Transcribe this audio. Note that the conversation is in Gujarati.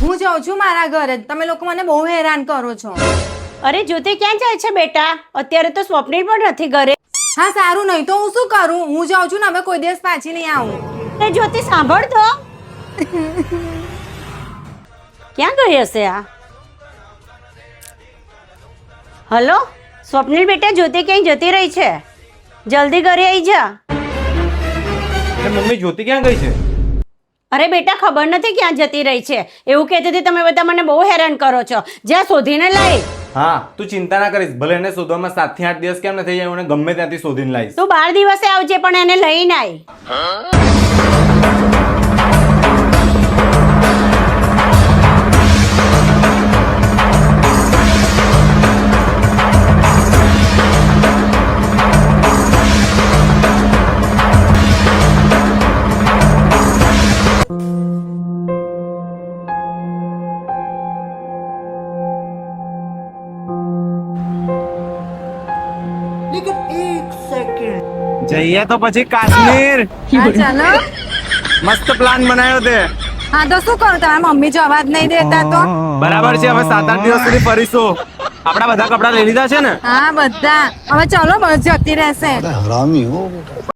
હું જાઉં છું મારા ઘરે. તમે લોકો મને બહુ હેરાન કરો છો. અરે જ્યોતિ ક્યાં જાય છે બેટા? અત્યારે તો સ્વપ્નિલ પણ નથી ઘરે. હા સારું, નહીં તો હું શું કરું? હું જાઉં છું ને, હવે કોઈ દિવસ પાછી નહીં આવું. તે જ્યોતિ સાંભળ તો. ક્યાં ગઈ હશે આ? હલો સ્વપ્નિલ બેટા, જ્યોતિ ક્યાંય જતી રહી છે, જલ્દી ઘરે આવી જા. મમ્મી જ્યોતિ ક્યાં ગઈ છે? અરે બેટા ખબર નથી ક્યાં જતી રહી છે. એવું કહેતી હતી તમે બધા મને બહુ હેરાન કરો છો. જ્યાં શોધીને લાવી. હા તું ચિંતા ના કરીશ, ભલે એને શોધવામાં 7 થી 8 દિવસ કેમ ન થઈ જાય, હું એને ગમે ત્યાંથી શોધીને લાવીશ. તું 12 દિવસે આવજે પણ એને લઈને આવી. જઈએ તો પછી કાશ્મીર. હા ચાલો. મસ્ત પ્લાન બનાવ્યો તે. હા તો શું કરું? તમારા મમ્મી જો અવાજ નહીં દેતા તો? બરાબર છે, હવે 7-8 દિવસ સુધી ફરીશું. આપડા બધા કપડા લઈ લીધા છે ને? હા બધા. હવે ચલો, બસ જતી રહેશે. હરામી હો બેટા.